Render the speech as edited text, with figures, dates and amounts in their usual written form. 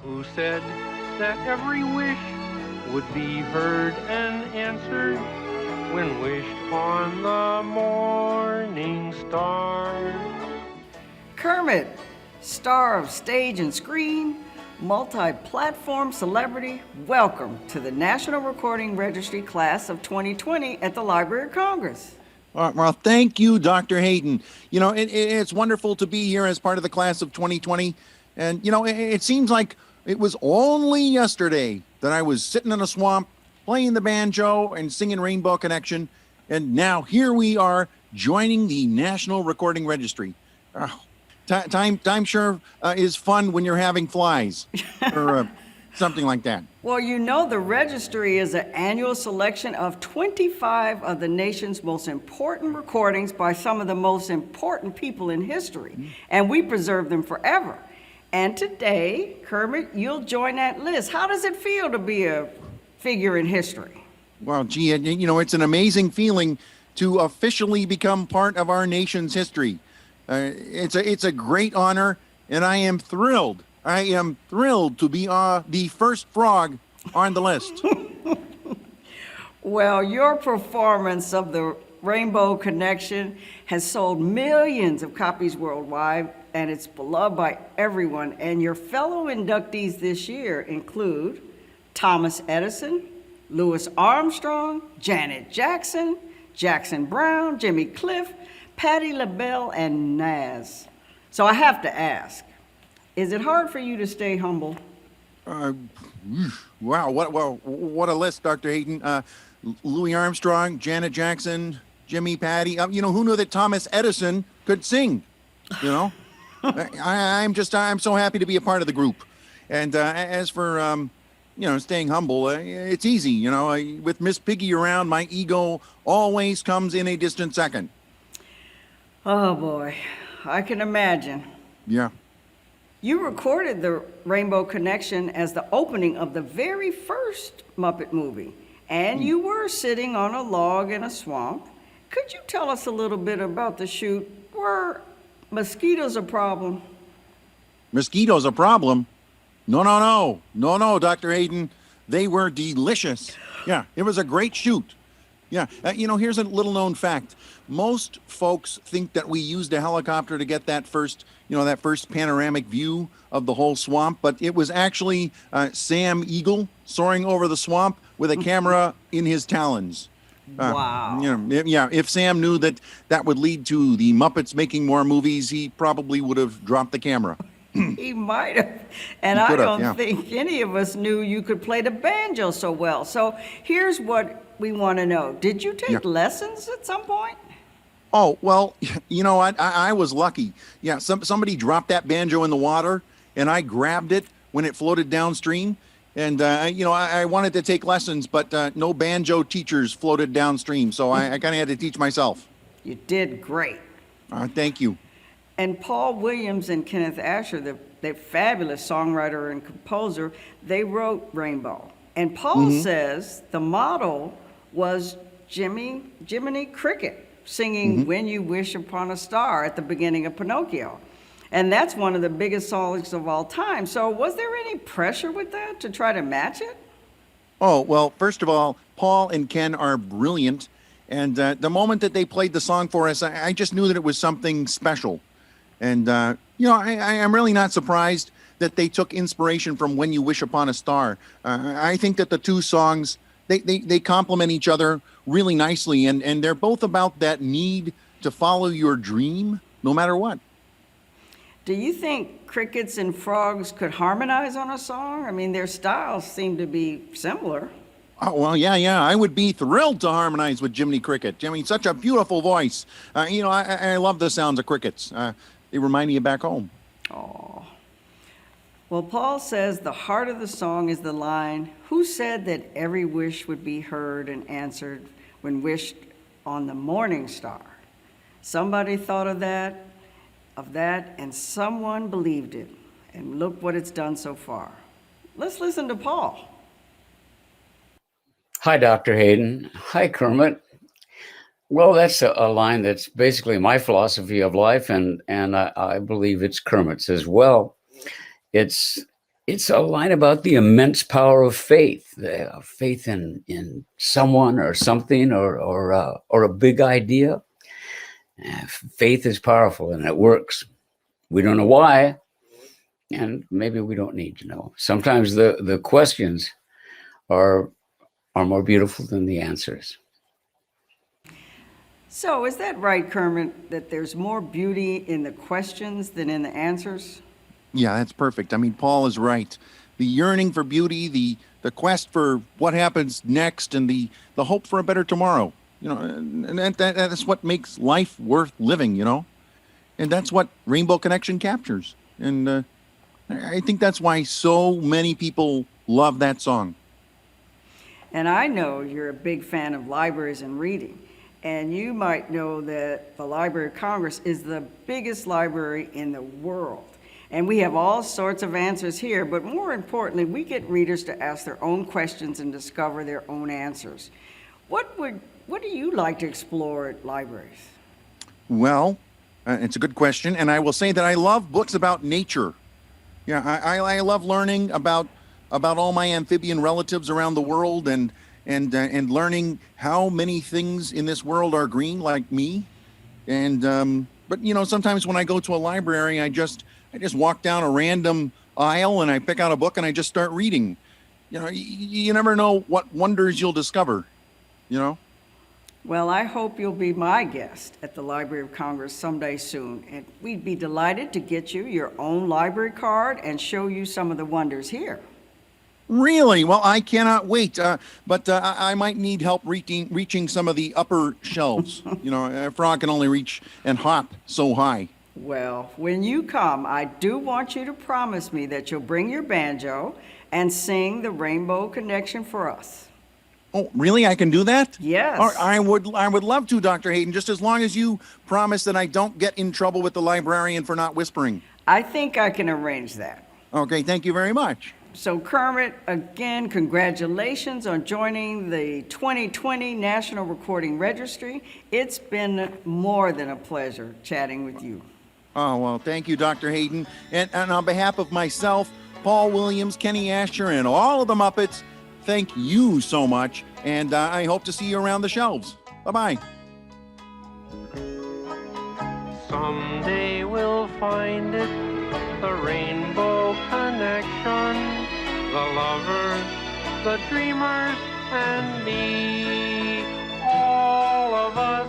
Who said that every wish would be heard and answered when wished on the morning star? Kermit, star of stage and screen, multi-platform celebrity, welcome to the National Recording Registry Class of 2020 at the Library of Congress. Well, thank you, Dr. Hayden. It's wonderful to be here as part of the class of 2020. And, it seems like it was only yesterday that I was sitting in a swamp playing the banjo and singing Rainbow Connection. And now here we are joining the National Recording Registry. Time sure is fun when you're having flies or something like that. Well, the registry is an annual selection of 25 of the nation's most important recordings by some of the most important people in history, and we preserve them forever. And today, Kermit, you'll join that list. How does it feel to be a figure in history? Well, gee, it's an amazing feeling to officially become part of our nation's history. It's a great honor, and I am thrilled. I am thrilled to be the first frog on the list. Well, your performance of the Rainbow Connection has sold millions of copies worldwide, and it's beloved by everyone. And your fellow inductees this year include Thomas Edison, Louis Armstrong, Janet Jackson, Jackson Browne, Jimmy Cliff, Patti LaBelle, and Nas. So I have to ask, is it hard for you to stay humble? Wow, what a list, Dr. Hayden. Louis Armstrong, Janet Jackson, Jimmy, Patti. Who knew that Thomas Edison could sing? I'm so happy to be a part of the group. And as for staying humble, it's easy. With Miss Piggy around, my ego always comes in a distant second. Oh boy, I can imagine. Yeah. You recorded the Rainbow Connection as the opening of the very first Muppet movie, and you were sitting on a log in a swamp. Could you tell us a little bit about the shoot? Were mosquitoes a problem? Mosquitoes a problem? No, Dr. Hayden. They were delicious. Yeah, it was a great shoot. Yeah, here's a little known fact. Most folks think that we used a helicopter to get that first panoramic view of the whole swamp, but it was actually Sam Eagle soaring over the swamp with a camera in his talons. Wow. If Sam knew that would lead to the Muppets making more movies, he probably would have dropped the camera. He might have. And I don't think any of us knew you could play the banjo so well. So here's what we want to know. Did you take lessons at some point? Oh, well, I was lucky. Yeah, somebody dropped that banjo in the water, and I grabbed it when it floated downstream. And, I wanted to take lessons, but no banjo teachers floated downstream, so I kind of had to teach myself. You did great. Thank you. And Paul Williams and Kenneth Asher, the fabulous songwriter and composer, they wrote Rainbow. And Paul says the model was Jiminy Cricket singing When You Wish Upon a Star at the beginning of Pinocchio. And that's one of the biggest songs of all time. So was there any pressure with that to try to match it? Oh, well, first of all, Paul and Ken are brilliant. And the moment that they played the song for us, I just knew that it was something special. And, I'm really not surprised that they took inspiration from When You Wish Upon a Star. I think that the two songs, they complement each other really nicely. And they're both about that need to follow your dream, no matter what. Do you think crickets and frogs could harmonize on a song? I mean, their styles seem to be similar. Oh, well, yeah. I would be thrilled to harmonize with Jiminy Cricket. I mean, such a beautiful voice. I love the sounds of crickets. They remind me of back home. Oh. Well, Paul says the heart of the song is the line, who said that every wish would be heard and answered when wished on the morning star? Somebody thought of that, and someone believed it. And look what it's done so far. Let's listen to Paul. Hi, Dr. Hayden. Hi, Kermit. Well, that's a line that's basically my philosophy of life, and I believe it's Kermit's as well. It's It's a line about the immense power of faith, faith in someone or something or a big idea. Faith is powerful and it works. We don't know why, and maybe we don't need to know. Sometimes the questions are more beautiful than the answers. So is that right, Kermit, that there's more beauty in the questions than in the answers? Yeah, that's perfect. I mean, Paul is right. The yearning for beauty, the quest for what happens next, and the hope for a better tomorrow. And that's what makes life worth living. And that's what Rainbow Connection captures. And I think that's why so many people love that song. And I know you're a big fan of libraries and reading. And you might know that the Library of Congress is the biggest library in the world. And we have all sorts of answers here, but more importantly, we get readers to ask their own questions and discover their own answers. What do you like to explore at libraries? Well, it's a good question, and I will say that I love books about nature. Yeah, I love learning about all my amphibian relatives around the world, and learning how many things in this world are green like me. And but sometimes when I go to a library, I just walk down a random aisle and I pick out a book and I just start reading. You never know what wonders you'll discover. Well, I hope you'll be my guest at the Library of Congress someday soon. And we'd be delighted to get you your own library card and show you some of the wonders here. Really? Well, I cannot wait. But I might need help reaching some of the upper shelves. A frog can only reach and hop so high. Well, when you come, I do want you to promise me that you'll bring your banjo and sing the Rainbow Connection for us. Oh, really? I can do that? Yes. I would love to, Dr. Hayden, just as long as you promise that I don't get in trouble with the librarian for not whispering. I think I can arrange that. Okay, thank you very much. So Kermit, again, congratulations on joining the 2020 National Recording Registry. It's been more than a pleasure chatting with you. Oh, well, thank you, Dr. Hayden. And on behalf of myself, Paul Williams, Kenny Asher, and all of the Muppets, thank you so much. And I hope to see you around the shelves. Bye-bye. Someday we'll find it, the Rainbow Connection, the lovers, the dreamers, and me, all of us